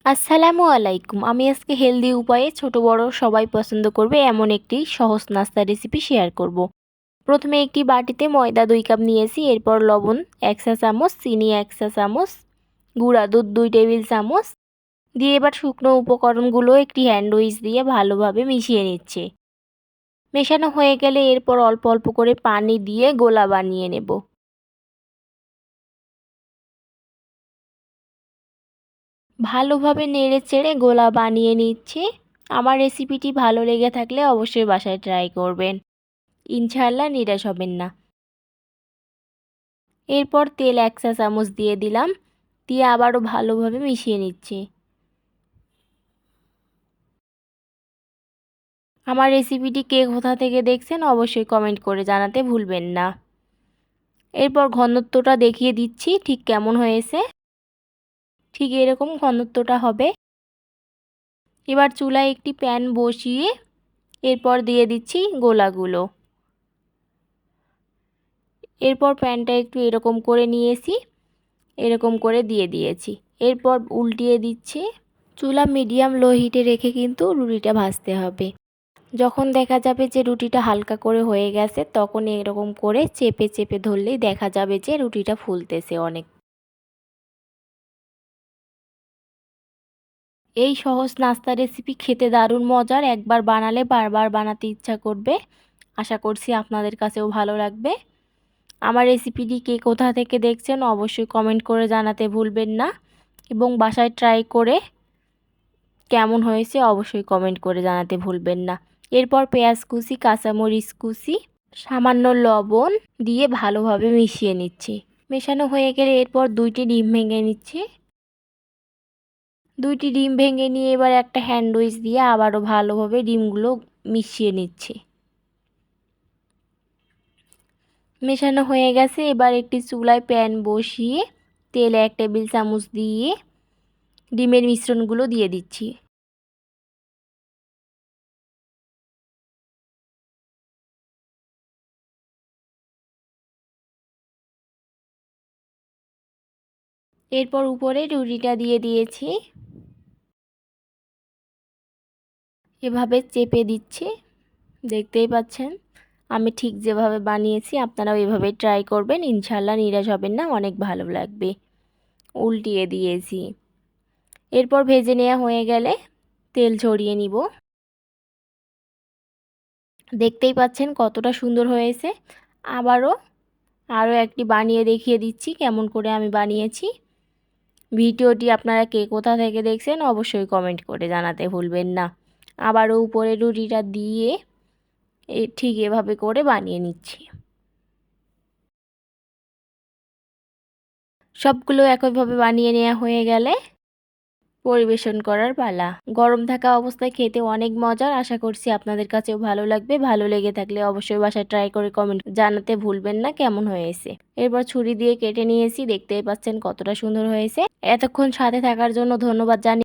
আসসালামু আলাইকুম। আমি আজকে হেলদি উপায়ে ছোট বড় সবাই পছন্দ করবে এমন একটি সহজ নাস্তা রেসিপি শেয়ার করব। প্রথমে একটি বাটিতে ময়দা 2 কাপ নিয়েছি, এরপর লবণ 1 চা চামচ, চিনি 1 চা চামচ, গুঁড়া দুধ 2 টেবিল চামচ দিয়ে এবার শুকনো উপকরণগুলো একটি হ্যান্ড উইচ দিয়ে ভালোভাবে মিশিয়ে নিচ্ছে। মেশানো হয়ে গেলে এরপর অল্প অল্প করে পানি দিয়ে গোলা বানিয়ে নেব। ভালোভাবে নেড়েচেড়ে গোলা বানিয়ে নিচ্ছি। আমার রেসিপিটি ভালো লেগে থাকলে অবশ্যই বাসায় ট্রাই করবেন, ইনশাআল্লাহ নিরাশ হবেন না। এরপর তেল 1 চা চামচ দিয়ে দিলাম, দিয়ে আবারও ভালোভাবে মিশিয়ে নিচ্ছি। আমার রেসিপিটি কে কোথা থেকে দেখছেন অবশ্যই কমেন্ট করে জানাতে ভুলবেন না। এরপর ঘনত্বটা দেখিয়ে দিচ্ছি ঠিক কেমন হয়েছে। ঠিক এরকম ঘনত্বটা হবে। এবার চুলায় একটি প্যান বসিয়ে এরপর দিয়ে দিচ্ছি গোলাগুলো। এরপর প্যানটা একটু এরকম করে নিয়েছি, এরকম করে দিয়ে দিয়েছি। এরপর উল্টিয়ে দিচ্ছি। চুলা মিডিয়াম লো হিটে রেখে কিন্তু রুটিটা ভাজতে হবে। যখন দেখা যাবে যে রুটিটা হালকা করে হয়ে গেছে তখন এরকম করে চেপে চেপে ধরলেই দেখা যাবে যে রুটিটা ফুলতেছে অনেক। এই সহজ নাস্তা রেসিপি খেতে দারুণ মজার, একবার বানালে বারবার বানাতে ইচ্ছা করবে। আশা করছি আপনাদের কাছেও ভালো লাগবে। আমার রেসিপিটি কে কোথা থেকে দেখছেন অবশ্যই কমেন্ট করে জানাতে ভুলবেন না, এবং বাসায় ট্রাই করে কেমন হয়েছে অবশ্যই কমেন্ট করে জানাতে ভুলবেন না। এরপর পেঁয়াজ কুচি, কাঁচামরিচ কুচি, সামান্য লবণ দিয়ে ভালোভাবে মিশিয়ে নিচ্ছি। মেশানো হয়ে গেলে এরপর 2টি ডিম ভেঙে নিচ্ছি। 2টি ডিম ভেঙে নিয়ে এবার একটা হ্যান্ড উইচ দিয়ে আবারও ভালোভাবে ডিমগুলো মিশিয়ে নিচ্ছি। মেশানো হয়ে গেছে। এবার একটি চুলায় প্যান বসিয়ে তেল 1 টেবিল চামচ দিয়ে ডিমের মিশ্রণগুলো দিয়ে দিচ্ছি। এরপর উপরে রুটিটা দিয়ে দিয়েছি, এভাবে চেপে দিচ্ছি। দেখতেই পাচ্ছেন আমি ঠিক যেভাবে বানিয়েছি আপনারাও এভাবে ট্রাই করবেন, ইনশাআল্লাহ নিরাশ হবেন না, অনেক ভালো লাগবে। উল্টিয়ে দিয়েছি। এরপর ভেজে নেওয়া হয়ে গেলে তেল ঝরিয়ে নিব। দেখতেই পাচ্ছেন কতটা সুন্দর হয়েছে। আরও একটি বানিয়ে দেখিয়ে দিচ্ছি কেমন করে আমি বানিয়েছি। ভিডিওটি আপনারা কে কোথা থেকে দেখছেন অবশ্যই কমেন্ট করে জানাতে ভুলবেন না। আবারও উপরে রুটিটা দিয়ে ঠিক এভাবে করে বানিয়ে নিচ্ছি। সবগুলো একইভাবে বানিয়ে নেওয়া হয়ে গেলে পরিবেশন করার পালা। গরম থাকা অবস্থায় খেতে অনেক মজার। আশা করছি আপনাদের কাছেও ভালো লাগবে। ভালো লেগে থাকলে অবশ্যই বাসায় ট্রাই করে কমেন্ট জানাতে ভুলবেন না কেমন হয়েছে। এরপর ছুরি দিয়ে কেটে নিয়েছি, দেখতেই পাচ্ছেন কতটা সুন্দর হয়েছে। এতক্ষণ সাথে থাকার জন্য ধন্যবাদ জানিয়ে